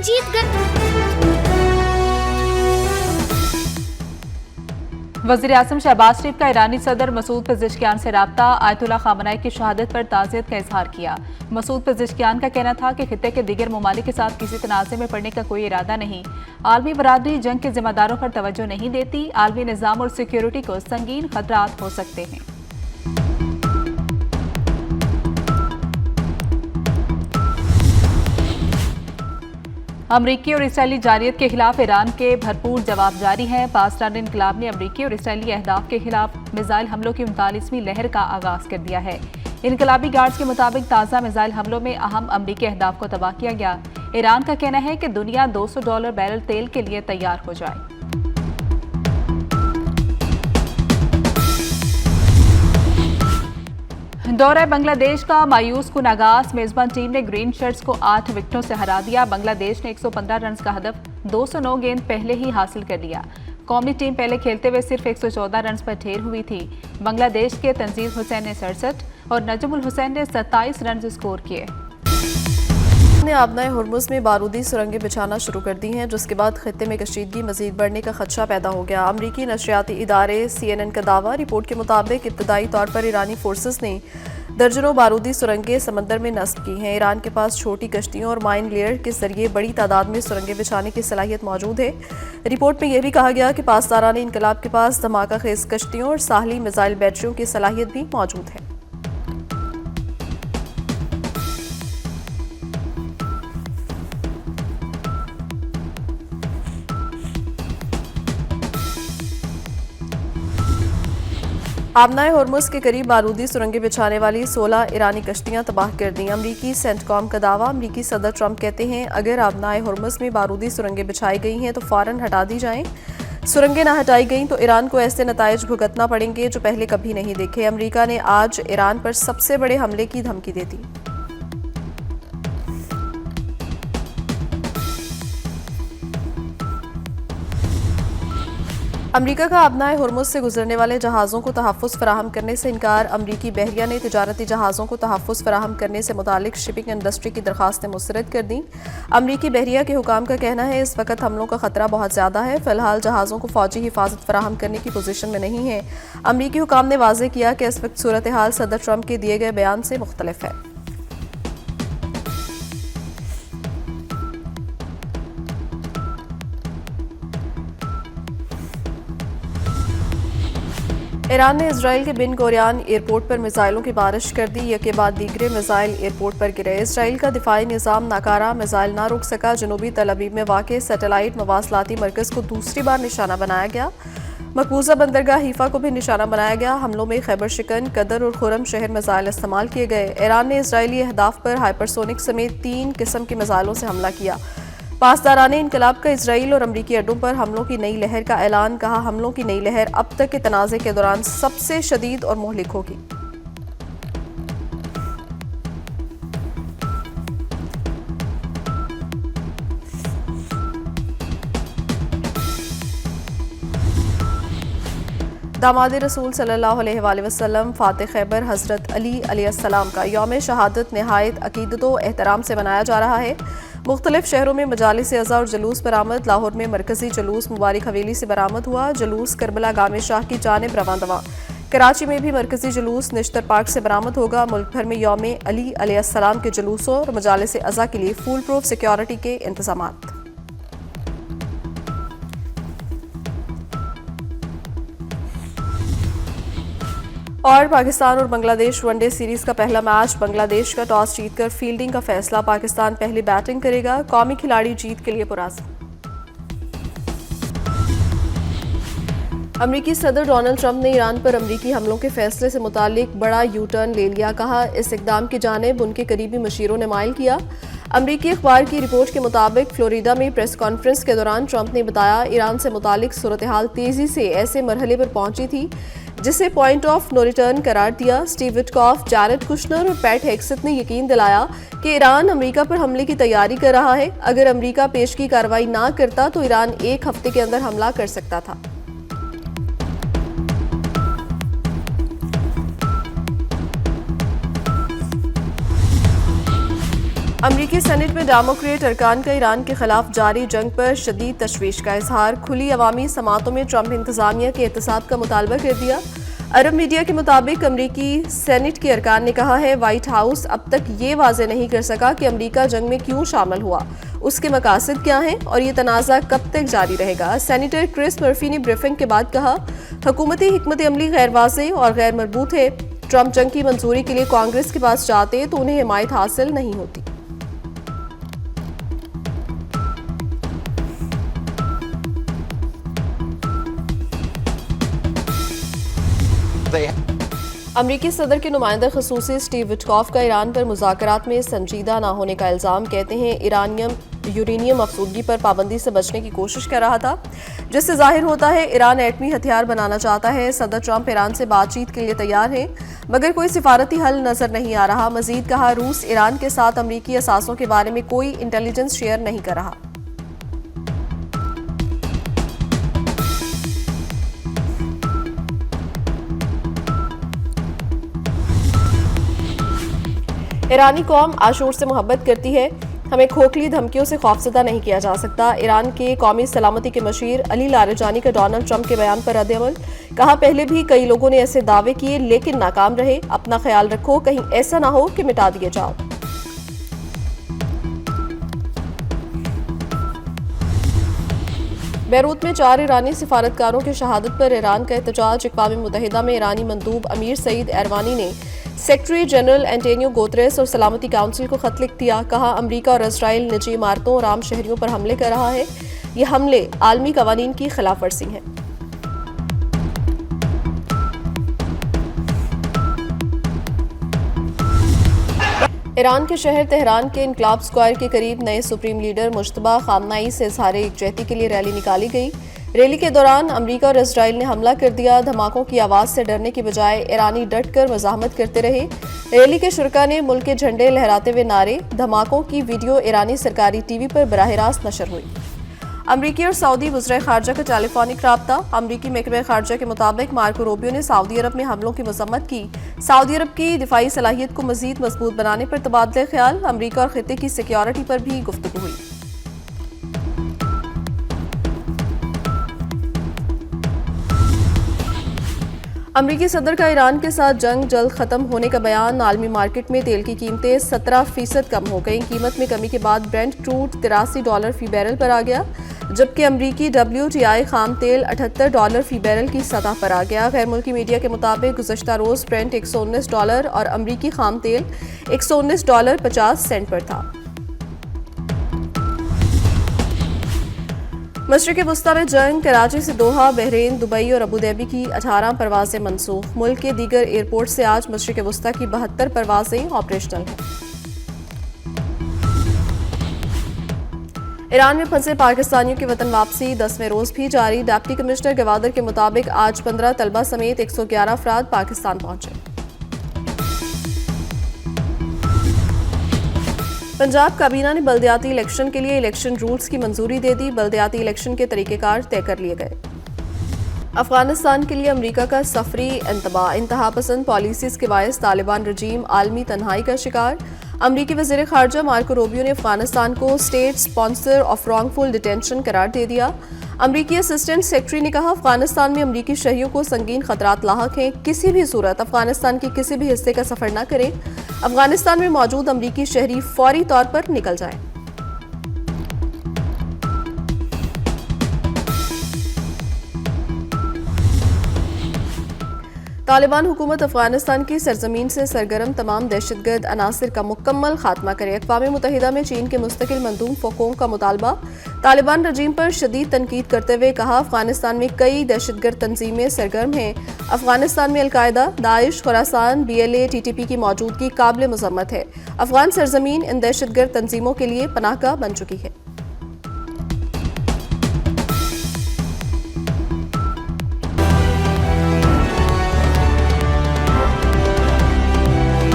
जीत गए। वज़ीर आज़म शहबाज शरीफ का ईरानी सदर मसूद पेज़ेश्कियान से राब्ता, आयतुल्लाह ख़ामेनी की शहादत पर ताज़ियत का इजहार किया। मसूद पेज़ेश्कियान का कहना था कि खित्ते के दीगर ममालिक के साथ किसी तनाज़े में पड़ने का कोई इरादा नहीं। आलमी बरादरी जंग के जिम्मेदारों पर तवज्जो नहीं देती। आलमी निज़ाम और सिक्योरिटी को संगीन खतरात हो सकते हैं। अमरीकी और इसराइली जारियत के खिलाफ ईरान के भरपूर जवाब जारी हैं। पाकिस्तानी इनकलाब ने अमरीकी और इसराइली अहदाफ के खिलाफ मिसाइल हमलों की 39वीं लहर का आगाज कर दिया है। इनकलाबी गार्ड्स के मुताबिक ताज़ा मिसाइल हमलों में अहम अमरीकी अहदाफ को तबाह किया गया। ईरान का कहना है कि दुनिया $200 बैरल तेल के लिए तैयार हो जाए। दौरा बांग्लादेश का मायूस कुन आगाज, मेजबान टीम ने ग्रीन शर्ट्स को 8 विकेटों से हरा दिया। बांग्लादेश ने 115 रन का हदफ 209 गेंद पहले ही हासिल कर लिया। कौमी टीम पहले खेलते हुए सिर्फ 114 रन पर ढेर हुई थी। बांग्लादेश के तंजील हुसैन ने 67 और नजमुल हुसैन ने 27 रन स्कोर किए। ने आबनाए हुर्मुज़ में बारूदी सुरंगें बिछाना शुरू कर दी हैं, जिसके बाद खित्ते में कशीदगी मजीद बढ़ने का खदशा पैदा हो गया। अमरीकी नशरियाती इदारे CNN का दावा, रिपोर्ट के मुताबिक इब्तदाई तौर पर ईरानी फोर्सेस ने दर्जनों बारूदी सुरंगें समंदर में नस्ब की हैं। ईरान के पास छोटी कश्तियों और माइन लेयर के जरिए बड़ी तादाद में सुरंगें बिछाने की सलाहियत मौजूद है। रिपोर्ट में यह भी कहा गया कि पासदारान इनकलाब के पास धमाका खेज कश्तियों और साहली मिसाइल बैटरियों की सलाहियत भी मौजूद है। आबनाए हुर्मुज़ के करीब बारूदी सुरंगें बिछाने वाली 16 ईरानी कश्तियां तबाह कर दी। अमरीकी सेंटकॉम का दावा, अमरीकी सदर ट्रंप कहते हैं अगर आबनाए हुर्मुज़ में बारूदी सुरंगें बिछाई गई हैं तो फ़ौरन हटा दी जाएं। सुरंगें ना हटाई गईं तो ईरान को ऐसे नताइज भुगतना पड़ेंगे जो पहले कभी नहीं देखे। अमरीका ने आज ईरान पर सबसे बड़े हमले की धमकी दे दी। अमरीका का आबनाए हुर्मुज़ से गुजरने वाले जहाज़ों को तहफ़्फ़ुज़ फराहम करने से इनकार। अमरीकी बहरिया ने तिजारती जहाज़ों को तहफ़्फ़ुज़ फराहम करने से मुतालिक शिपिंग इंडस्ट्री की दरख्वास्तें मुस्तरद कर दी। अमरीकी बहरिया के हुकाम का कहना है इस वक्त हमलों का खतरा बहुत ज़्यादा है। फ़िलहाल जहाज़ों को फ़ौजी हिफाजत फराहम करने की पोजीशन में नहीं है। अमरीकी हुकाम ने वाज़ेह किया कि इस वक्त सूरत हाल सदर ट्रंप के दिए गए बयान से मुख्तलिफ है। ईरान ने इजराइल के बिन गोरियान एयरपोर्ट पर मिसाइलों की बारिश कर दी। एक के बाद दीगरे मिसाइल एयरपोर्ट पर गिरे। इजराइल का दिफाई निज़ाम नाकारा, मिसाइल ना रुक सका। जनूबी तल अवीव में वाक़े सैटेलाइट मवासलाती मरकज़ को दूसरी बार निशाना बनाया गया। मकबूजा बंदरगाह हीफा को भी निशाना बनाया गया। हमलों में खैबर शिकन, कदर और खुरम शहर मिसाइल इस्तेमाल किए गए। ईरान ने इजरायली अहदाफ पर हाइपरसोनिक समेत 3 किस्म के मिसाइलों से हमला किया। पासदारान इनकलाब का इसराइल और अमरीकी अड्डों पर हमलों की नई लहर का ऐलान। कहा हमलों की नई लहर अब तक के तनाज़े के दौरान सबसे शदीद और मुहलिक होगी। दामाद रसूल सल्लल्लाहु अलैहि वसल्लम फातिह खैबर हज़रत अली अलैहिस्सलाम का यौम शहादत नहायत अकीदत व एहतराम से मनाया जा रहा है। मुख्तलिफ शहरों में मजालिस अज़ा और जुलूस बरामद। लाहौर में मरकजी जुलूस मुबारक हवेली से बरामद हुआ। जुलूस करबला गामे शाह की जानिब रवां दवा। कराची में भी मरकजी जुलूस निश्तर पार्क से बरामद होगा। मुल्क भर में यौम अली अलैहिस्सलाम के जुलूसों और मजालिस अज़ा के लिए फूल प्रूफ सिक्योरिटी के इंतजामात। और पाकिस्तान और बांग्लादेश वनडे सीरीज का पहला मैच। बांग्लादेश का टॉस जीतकर फील्डिंग का फैसला। पाकिस्तान पहले बैटिंग करेगा। कौमी खिलाड़ी जीत के लिए पुरस्कार। अमरीकी सदर डोनाल्ड ट्रंप ने ईरान पर अमरीकी हमलों के फैसले से मुतालिक बड़ा यू टर्न ले लिया। कहा इस इकदाम की जानिब उनके करीबी मशीरों ने माइल किया। अमरीकी अखबार की रिपोर्ट के मुताबिक फ्लोरिडा में प्रेस कॉन्फ्रेंस के दौरान ट्रंप ने बताया ईरान से मुतालिक सूरत हाल तेजी से ऐसे मरहले पर पहुंची थी जिसे पॉइंट ऑफ नो रिटर्न करार दिया। स्टीव विटकॉफ, जैरेड कुशनर और पैट हेग्सेथ ने यकीन दिलाया कि ईरान अमेरिका पर हमले की तैयारी कर रहा है। अगर अमेरिका पेश की कार्रवाई ना करता तो ईरान एक हफ्ते के अंदर हमला कर सकता था। अमरीकी सेनेट में डेमोक्रेट अरकान का ईरान के खिलाफ जारी जंग पर शदीद तशवीश का इजहार। खुली अवामी समातों में ट्रंप इंतजामिया के एहतसाब का मुतालबा कर दिया। अरब मीडिया के मुताबिक अमरीकी सेनेट के अरकान ने कहा है व्हाइट हाउस अब तक ये वाजे नहीं कर सका कि अमरीका जंग में क्यों शामिल हुआ, उसके मकासद क्या हैं और ये तनाज़ा कब तक जारी रहेगा। सेनेटर क्रिस मर्फी ने ब्रीफिंग के बाद कहा हुकूमती हिकमत अमली गैर वाज़ेह और गैर मरबूत है। ट्रंप जंग की मंजूरी के लिए कांग्रेस के पास जाते तो उन्हें हिमायत हासिल नहीं होती। अमरीकी सदर के नुमाइंदा खसूसी स्टीव विटकॉफ का ईरान पर मुज़ाकरात में संजीदा ना होने का इल्ज़ाम। कहते हैं यूरेनियम अफसूदगी पर पाबंदी से बचने की कोशिश कर रहा था, जिससे जाहिर होता है ईरान एटमी हथियार बनाना चाहता है। सदर ट्रंप ईरान से बातचीत के लिए तैयार हैं, मगर कोई सिफारती हल नजर नहीं आ रहा। मजीद कहा रूस ईरान के साथ अमरीकी असासों के बारे में कोई इंटेलिजेंस शेयर नहीं कर रहा। ईरानी कौम आशूर से मोहब्बत करती है, हमें खोखली धमकियों से खौफजदा नहीं किया जा सकता। ईरान के कौमी सलामती के मशीर अली लारेजानी का डोनाल्ड ट्रंप के बयान पर रद्द-ए-अमल। कहा पहले भी कई लोगों ने ऐसे दावे किए लेकिन नाकाम रहे। अपना ख्याल रखो, कहीं ऐसा ना हो कि मिटा दिए जाओ। बैरूत में 4 ईरानी सिफारतकारों की शहादत पर ईरान का एहतजाज। अक़वाम मुत्तहिदा में ईरानी मंदूब अमीर सईद एरवानी ने सेक्रेटरी जनरल एंटोनियो गुतेरेस और सलामती काउंसिल को खत लिख दिया। कहा अमरीका और इजराइल निजी इमारतों और आम शहरियों पर हमले कर रहा है। ये हमले आलमी कवानीन की खिलाफ वर्जी हैं। ईरान के शहर तेहरान के इनकलाब स्क्वायर के करीब नए सुप्रीम लीडर मुश्तबा खामनाई से इज़हार यकजहती के लिए रैली निकाली गई। रैली के दौरान अमरीका और इजराइल ने हमला कर दिया। धमाकों की आवाज़ से डरने की बजाय ईरानी डट कर मज़ाहमत करते रहे। रैली के शुरका ने मुल्क के झंडे लहराते हुए नारे। धमाकों की वीडियो ईरानी सरकारी टीवी पर बराह रास्त नशर हुई। अमरीकी और सऊदी वज़ीर ख़ारजा का टेलीफोनिक राब्ता। अमरीकी महकमे ख़ारजा के मुताबिक मार्को रूबियो ने सऊदी अरब में हमलों की मज़म्मत की। सऊदी अरब की दिफाई सलाहियत को मज़ीद मजबूत बनाने पर तबादले ख्याल। अमरीका और खित्ते की सिक्योरिटी पर भी गुफ्तगू हुई। अमरीकी सदर का ईरान के साथ जंग जल्द खत्म होने का बयान। आलमी मार्केट में तेल की कीमतें 17% कम हो गई। कीमत में कमी के बाद ब्रेंट क्रूड $83 फी बैरल पर आ गया, जबकि अमरीकी WTI खाम तेल $78 फी बैरल की सतह पर आ गया। गैर मुल्की मीडिया के मुताबिक गुज़श्ता रोज़ ब्रेंट $119 और अमरीकी खाम तेल $119.50 पर था। मशरिक़ वस्ता में जंग। कराची से दोहा, बहरीन, दुबई और अबू धाबी की 18 परवाजें मनसूख। मुल्क के दीगर एयरपोर्ट से आज मशरिक़ वस्ता की 72 परवाजें ऑपरेशनल हैं। ईरान में फंसे पाकिस्तानियों की वतन वापसी 10वें रोज भी जारी। डिप्टी कमिश्नर गवादर के मुताबिक आज 15 तलबा समेत 111 अफराद पाकिस्तान पहुंचे। पंजाब काबीना ने बल्दियाती इलेक्शन के लिए इलेक्शन रूल्स की मंजूरी दे दी। बल्दियाती इलेक्शन के तरीक़ेकार तय कर लिए गए। अफगानिस्तान के लिए अमरीका का सफरी इंतहा पसंद पॉलिसीज़ के बायस तालिबान रजीम आलमी तन्हाई का शिकार। अमरीकी वज़ीर ख़ारजा मार्को रूबियो ने अफगानिस्तान को state sponsor of wrongful detention करार दे दिया। अमरीकी असिस्टेंट सेक्रेटरी ने कहा अफगानिस्तान में अमरीकी शहरियों को संगीन खतरात लाहक हैं। किसी भी सूरत अफगानिस्तान के किसी भी हिस्से का सफ़र न करें। अफगानिस्तान में मौजूद अमरीकी शहरी फौरी तौर पर निकल जाएं। तालिबान हुकूमत अफगानिस्तान की सरजमीन से सरगर्म तमाम दहशतगर्द अनासिर का मुकम्मल खात्मा करे। अक़वाम मुत्तहिदा में चीन के मुस्तकिल मंदूब फ़ोकोंग का मुतालबा। तालिबान रजीम पर शदीद तनकीद करते हुए कहा अफगानिस्तान में कई दहशतगर्द तंजीमें सरगर्म हैं। अफगानिस्तान में al Qaeda, Daesh, Khorasan, BLA, TTP की मौजूदगी काबिल मज़म्मत है। अफगान सरजमीन इन दहशतगर्द तंजीमों के लिए पनाहगाह बन चुकी है।